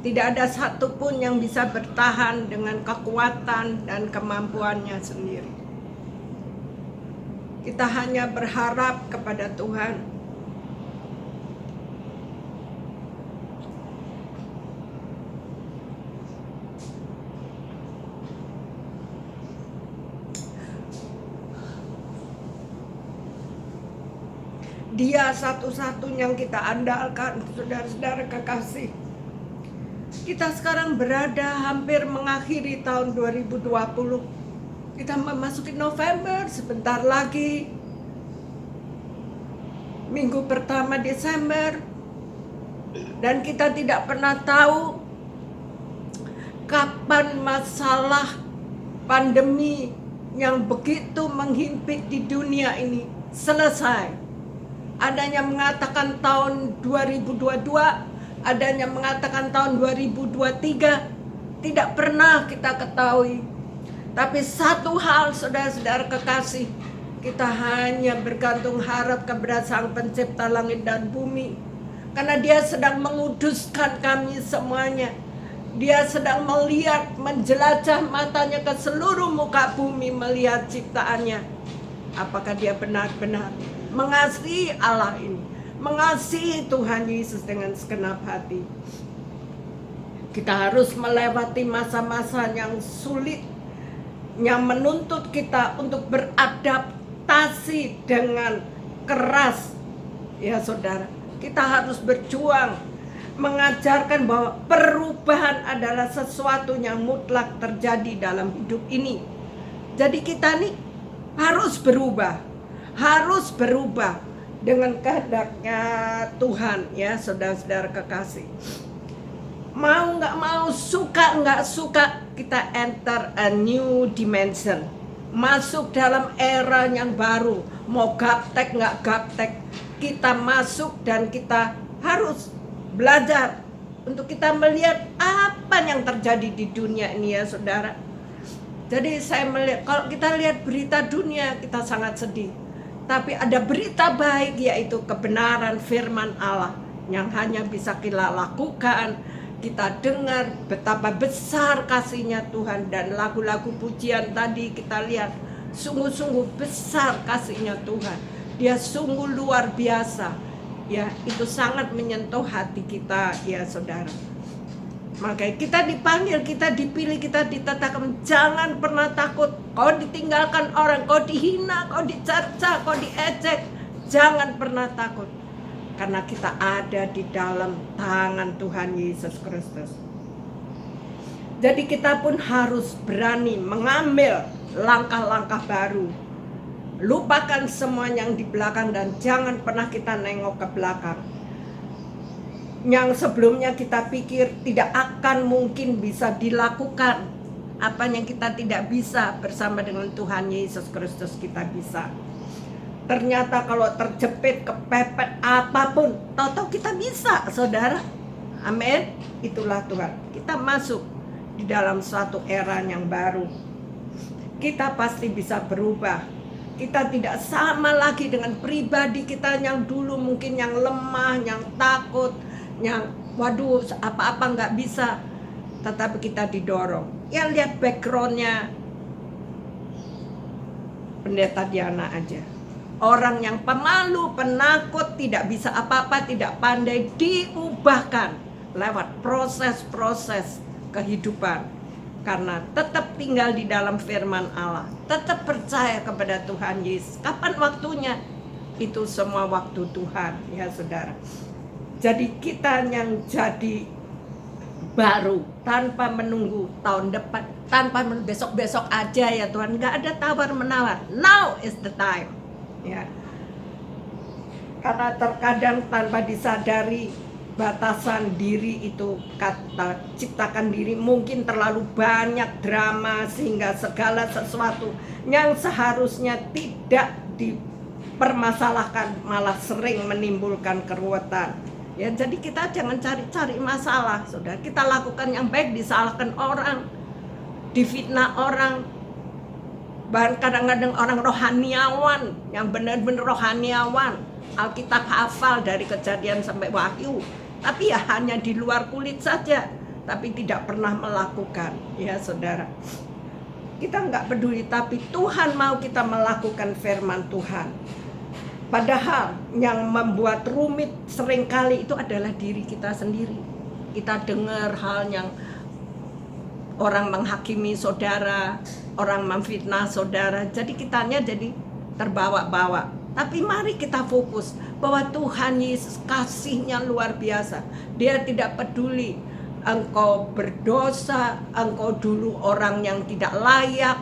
Tidak ada satupun yang bisa bertahan dengan kekuatan dan kemampuannya sendiri. Kita hanya berharap kepada Tuhan. Dia satu-satunya yang kita andalkan, saudara-saudara kekasih. Kita sekarang berada hampir mengakhiri tahun 2020. Kita memasuki November, sebentar lagi minggu pertama Desember. Dan kita tidak pernah tahu kapan masalah pandemi yang begitu menghimpit di dunia ini selesai. Adanya mengatakan tahun 2022, adanya mengatakan tahun 2023, tidak pernah kita ketahui. Tapi satu hal, saudara-saudara kekasih, kita hanya bergantung harap kepada Sang Pencipta langit dan bumi. Karena Dia sedang menguduskan kami semuanya. Dia sedang melihat, menjelajah matanya ke seluruh muka bumi, melihat ciptaannya. Apakah Dia benar-benar mengasihi Allah ini, mengasihi Tuhan Yesus dengan segenap hati. Kita harus melewati masa-masa yang sulit, yang menuntut kita untuk beradaptasi dengan keras. Ya saudara, kita harus berjuang, mengajarkan bahwa perubahan adalah sesuatu yang mutlak terjadi dalam hidup ini. Jadi kita nih harus berubah dengan kehendaknya Tuhan, ya saudara-saudara kekasih. Mau nggak mau, suka nggak suka, kita enter a new dimension, masuk dalam era yang baru. Mau gaptek nggak gaptek, kita masuk dan kita harus belajar untuk kita melihat apa yang terjadi di dunia ini, ya saudara. Jadi saya melihat, kalau kita lihat berita dunia, kita sangat sedih. Tapi ada berita baik, yaitu kebenaran firman Allah yang hanya bisa kita lakukan. Kita dengar betapa besar kasihnya Tuhan, dan lagu-lagu pujian tadi kita lihat sungguh-sungguh besar kasihnya Tuhan. Dia sungguh luar biasa. Ya, itu sangat menyentuh hati kita, ya saudara. Makanya kita dipanggil, kita dipilih, kita ditetapkan. Jangan pernah takut. Kau ditinggalkan orang, kau dihina, kau dicerca, kau diejek. Jangan pernah takut. Karena kita ada di dalam tangan Tuhan Yesus Kristus. Jadi kita pun harus berani mengambil langkah-langkah baru. Lupakan semua yang di belakang dan jangan pernah kita nengok ke belakang. Yang sebelumnya kita pikir tidak akan mungkin bisa dilakukan, apa yang kita tidak bisa, bersama dengan Tuhan Yesus Kristus kita bisa. Ternyata kalau terjepit, kepepet apapun, tahu-tahu kita bisa, saudara. Amin. Itulah Tuhan. Kita masuk di dalam suatu era yang baru. Kita pasti bisa berubah. Kita tidak sama lagi dengan pribadi kita yang dulu mungkin yang lemah, yang takut, yang waduh apa-apa nggak bisa. Tetapi kita didorong. Ya lihat backgroundnya Pendeta Diana aja. Orang yang pemalu, penakut, tidak bisa apa-apa, tidak pandai, diubahkan lewat proses-proses kehidupan. Karena tetap tinggal di dalam firman Allah, tetap percaya kepada Tuhan Yesus. Kapan waktunya? Itu semua waktu Tuhan, ya saudara. Jadi kita yang jadi baru, tanpa menunggu tahun depan, tanpa besok-besok aja ya Tuhan. Gak ada tawar-menawar. Now is the time. Ya. Karena terkadang tanpa disadari batasan diri itu, kata ciptakan diri, mungkin terlalu banyak drama sehingga segala sesuatu yang seharusnya tidak dipermasalahkan malah sering menimbulkan keruwetan. Ya, jadi kita jangan cari-cari masalah, saudara. Kita lakukan yang baik, disalahkan orang, difitnah orang. Bahkan kadang-kadang orang rohaniawan, yang benar-benar rohaniawan, Alkitab hafal dari Kejadian sampai Wahyu, tapi ya hanya di luar kulit saja. tapi tidak pernah melakukan, ya saudara. Kita nggak peduli, tapi Tuhan mau kita melakukan firman Tuhan. Padahal yang membuat rumit seringkali itu adalah diri kita sendiri. Kita dengar hal yang orang menghakimi saudara, orang memfitnah saudara, jadi kitanya jadi terbawa-bawa. Tapi mari kita fokus bahwa Tuhan Yesus kasih-Nya luar biasa. Dia tidak peduli engkau berdosa, engkau dulu orang yang tidak layak,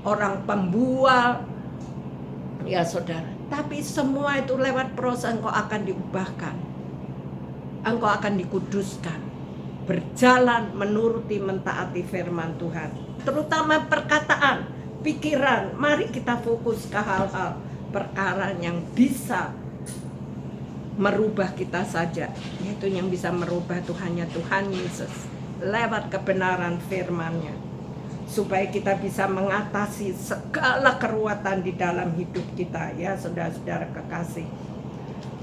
orang pembual, ya saudara. Tapi semua itu lewat proses engkau akan diubahkan, engkau akan dikuduskan, berjalan menuruti mentaati firman Tuhan. Terutama perkataan, pikiran, mari kita fokus ke hal-hal perkara yang bisa merubah kita saja, yaitu yang bisa merubah Tuhannya Tuhan Yesus lewat kebenaran firman-Nya, supaya kita bisa mengatasi segala keruatan di dalam hidup kita, ya saudara-saudara kekasih.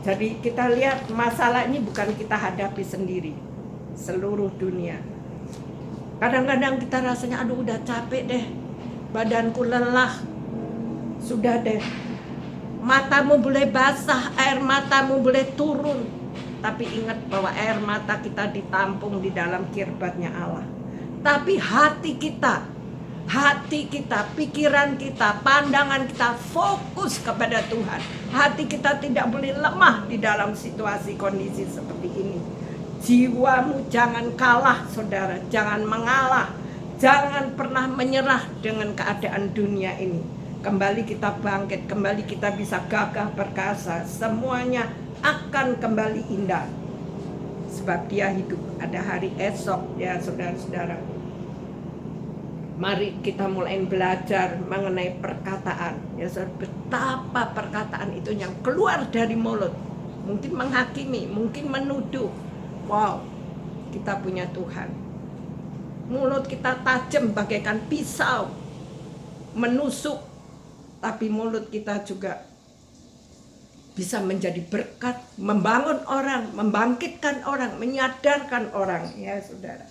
Jadi kita lihat masalah ini bukan kita hadapi sendiri, seluruh dunia. Kadang-kadang kita rasanya aduh udah capek deh, badanku lelah, sudah deh, matamu boleh basah, air matamu boleh turun, tapi ingat bahwa air mata kita ditampung di dalam kirbatnya Allah. Tapi hati kita, pikiran kita, pandangan kita fokus kepada Tuhan. Hati kita tidak boleh lemah di dalam situasi kondisi seperti ini. Jiwamu jangan kalah saudara, jangan mengalah, jangan pernah menyerah dengan keadaan dunia ini. Kembali kita bangkit, kembali kita bisa gagah perkasa, semuanya akan kembali indah. Sebab Dia hidup, ada hari esok, ya saudara-saudara. Mari kita mulai belajar mengenai perkataan, ya saudara, betapa perkataan itu yang keluar dari mulut, mungkin menghakimi, mungkin menuduh. Wow, kita punya Tuhan. Mulut kita tajam bagaikan pisau, menusuk. Tapi mulut kita juga bisa menjadi berkat, membangun orang, membangkitkan orang, menyadarkan orang, ya saudara.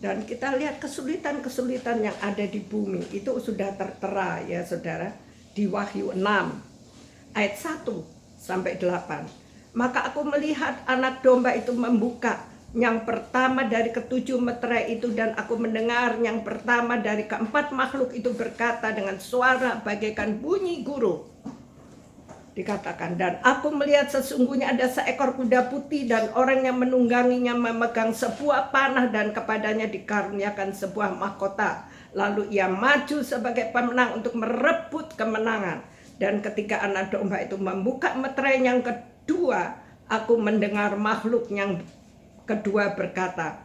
Dan kita lihat kesulitan-kesulitan yang ada di bumi itu sudah tertera, ya saudara, di Wahyu 6 ayat 1 sampai 8. Maka aku melihat anak domba itu membuka yang pertama dari ketujuh meterai itu, dan aku mendengar yang pertama dari keempat makhluk itu berkata dengan suara bagaikan bunyi guru. Dikatakan, dan aku melihat sesungguhnya ada seekor kuda putih, dan orang yang menungganginya memegang sebuah panah, dan kepadanya dikaruniakan sebuah mahkota. Lalu ia maju sebagai pemenang untuk merebut kemenangan. Dan ketika anak domba itu membuka meterai yang kedua, aku mendengar makhluk yang kedua berkata,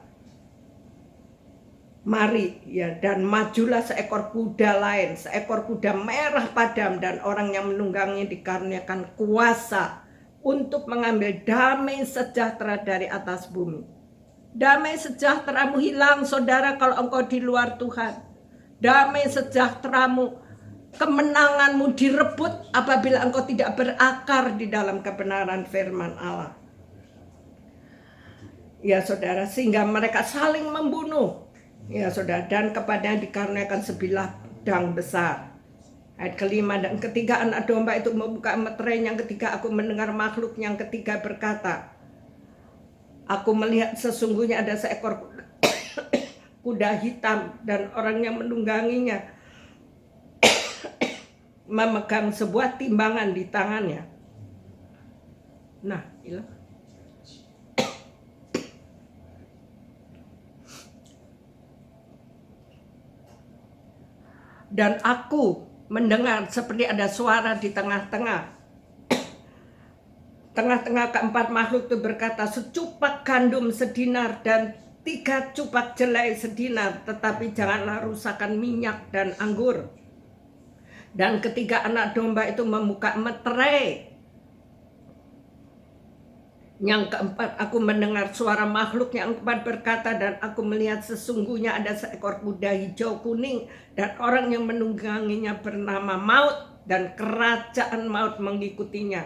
mari, ya, dan majulah seekor kuda lain, seekor kuda merah padam, dan orang yang menungganginya dikaruniakan kuasa untuk mengambil damai sejahtera dari atas bumi. Damai sejahteramu hilang saudara kalau engkau di luar Tuhan. Damai sejahteramu, kemenanganmu direbut apabila engkau tidak berakar di dalam kebenaran firman Allah. Ya saudara, sehingga mereka saling membunuh, ya saudara, dan kepadanya dikaruniakan sebilah pedang besar. Ayat kelima, dan ketiga anak domba itu membuka meterai yang ketiga, aku mendengar makhluk yang ketiga berkata, aku melihat sesungguhnya ada seekor kuda hitam, dan orang yang menungganginya memegang sebuah timbangan di tangannya. Nah, hilang. Dan aku mendengar seperti ada suara di tengah-tengah keempat makhluk itu berkata, secupak gandum sedinar dan 3 cupak jelai sedinar, tetapi janganlah rusakkan minyak dan anggur. Dan ketiga anak domba itu membuka meterai. Yang keempat, aku mendengar suara makhluk yang keempat berkata, dan aku melihat sesungguhnya ada seekor kuda hijau kuning, dan orang yang menungganginya bernama Maut, dan kerajaan maut mengikutinya.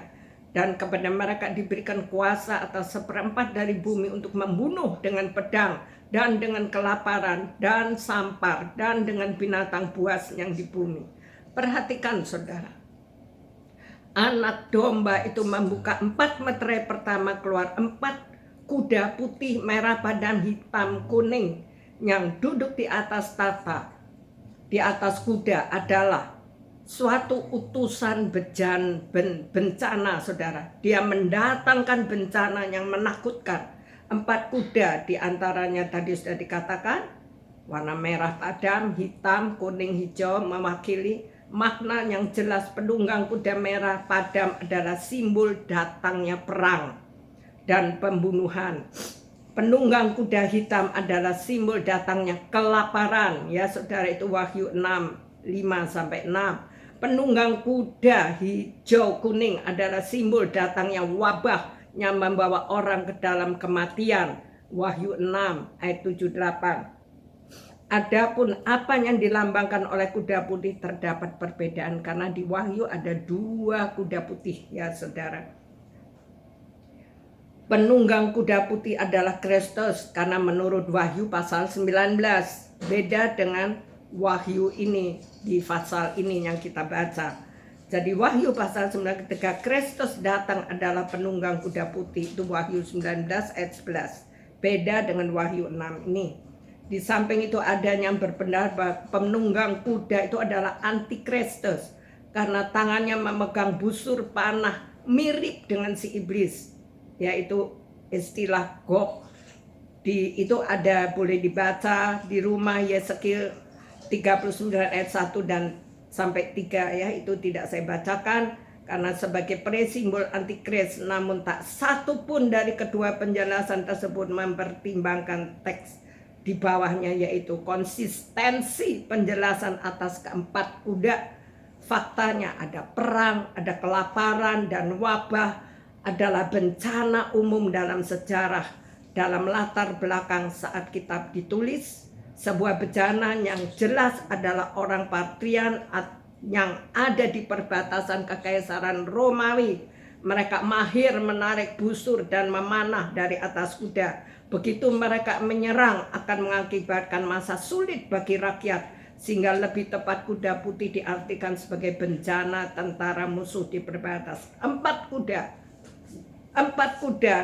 Dan kepada mereka diberikan kuasa atas 1/4 dari bumi untuk membunuh dengan pedang, dan dengan kelaparan, dan sampar, dan dengan binatang buas yang di bumi. Perhatikan saudara, anak domba itu membuka 4 meterai pertama, keluar 4 kuda putih, merah, padam, hitam, kuning yang duduk di atas tahta, di atas kuda adalah suatu utusan bencana saudara. Dia mendatangkan bencana yang menakutkan. 4 kuda diantaranya tadi sudah dikatakan warna merah padam, hitam, kuning, hijau, mewakili makna yang jelas. Penunggang kuda merah padam adalah simbol datangnya perang dan pembunuhan. Penunggang kuda hitam adalah simbol datangnya kelaparan, ya saudara, itu Wahyu 6:5-6. Penunggang kuda hijau kuning adalah simbol datangnya wabah yang membawa orang ke dalam kematian, Wahyu 6:7-8. Adapun apa yang dilambangkan oleh kuda putih terdapat perbedaan, karena di Wahyu ada 2 kuda putih, ya saudara. Penunggang kuda putih adalah Kristus, karena menurut Wahyu pasal 19 beda dengan Wahyu ini di pasal ini yang kita baca. Jadi Wahyu pasal 9 ketika Kristus datang adalah penunggang kuda putih, itu Wahyu 19:11. Beda dengan Wahyu 6 ini. Di samping itu ada yang berpendapat penunggang kuda itu adalah antikristus, karena tangannya memegang busur panah mirip dengan si iblis, yaitu istilah Gog. Itu ada, boleh dibaca di rumah, Yeskiel 39:1 dan sampai 3, ya, itu tidak saya bacakan karena sebagai presimbol antikris. Namun tak satu pun dari kedua penjelasan tersebut mempertimbangkan teks di bawahnya, yaitu konsistensi penjelasan atas keempat kuda. Faktanya ada perang, ada kelaparan, dan wabah adalah bencana umum dalam sejarah, dalam latar belakang saat kitab ditulis. Sebuah bencana yang jelas adalah orang Partrian yang ada di perbatasan Kekaisaran Romawi. Mereka mahir menarik busur dan memanah dari atas kuda. Begitu mereka menyerang akan mengakibatkan masa sulit bagi rakyat, sehingga lebih tepat kuda putih diartikan sebagai bencana tentara musuh di perbatas. 4 kuda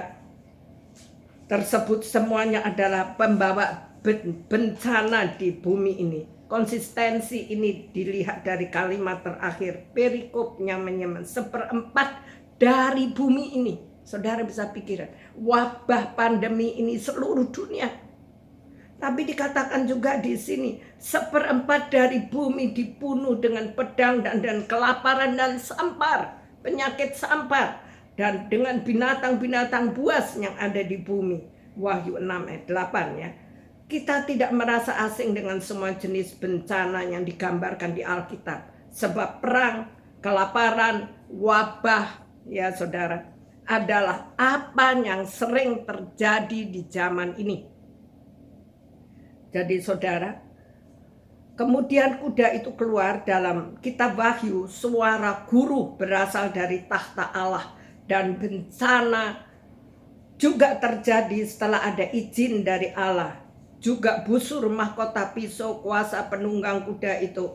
tersebut semuanya adalah pembawa bencana di bumi ini. Konsistensi ini dilihat dari kalimat terakhir perikopnya, menyemen 1/4 dari bumi ini. Saudara bisa pikiran, wabah pandemi ini seluruh dunia. Tapi dikatakan juga di sini 1/4 dari bumi dibunuh dengan pedang dan kelaparan dan sampar, penyakit sampar, dan dengan binatang-binatang buas yang ada di bumi. Wahyu 6:8, ya. Kita tidak merasa asing dengan semua jenis bencana yang digambarkan di Alkitab. Sebab perang, kelaparan, wabah, ya saudara, adalah apa yang sering terjadi di zaman ini. Jadi saudara, kemudian kuda itu keluar. Dalam kitab Wahyu, suara guru berasal dari tahta Allah, dan bencana juga terjadi setelah ada izin dari Allah. Juga busur, mahkota, pisau, kuasa penunggang kuda itu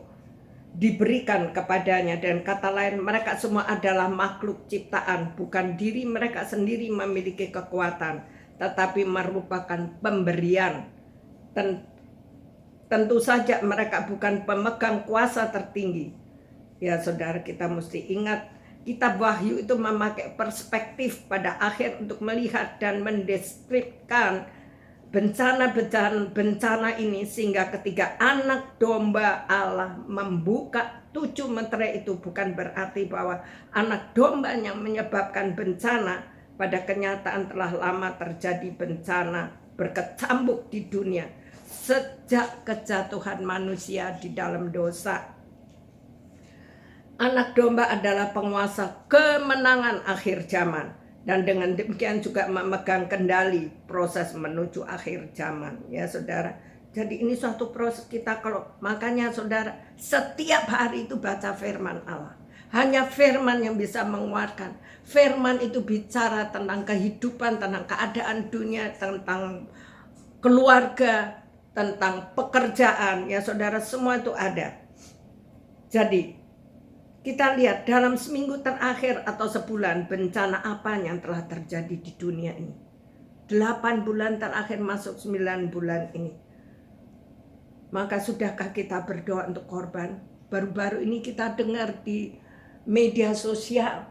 diberikan kepadanya. Dan kata lain, mereka semua adalah makhluk ciptaan, bukan diri mereka sendiri memiliki kekuatan, tetapi merupakan pemberian. Tentu saja mereka bukan pemegang kuasa tertinggi. Ya saudara, kita mesti ingat, kitab Wahyu itu memakai perspektif pada akhir untuk melihat dan mendeskripsikan bencana ini, sehingga ketika anak domba Allah membuka 7 meterai itu bukan berarti bahwa anak domba yang menyebabkan bencana. Pada kenyataan telah lama terjadi bencana berkecambuk di dunia sejak kejatuhan manusia di dalam dosa. Anak domba adalah penguasa kemenangan akhir zaman, dan dengan demikian juga memegang kendali proses menuju akhir zaman, ya saudara. Jadi ini suatu proses kita, makanya saudara, setiap hari itu baca firman Allah. Hanya firman yang bisa menguatkan. Firman itu bicara tentang kehidupan, tentang keadaan dunia, tentang keluarga, tentang pekerjaan, ya saudara, semua itu ada. Jadi kita lihat dalam seminggu terakhir atau sebulan, bencana apa yang telah terjadi di dunia ini. 8 bulan terakhir masuk 9 bulan ini. Maka sudahkah kita berdoa untuk korban? Baru-baru ini kita dengar di media sosial,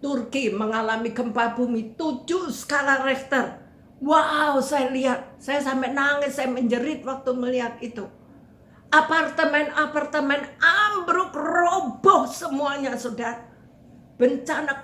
Turki mengalami gempa bumi 7 skala Richter. Wow, saya lihat, saya sampai nangis, saya menjerit waktu melihat itu. Apartemen ambruk, roboh semuanya, saudara. Bencana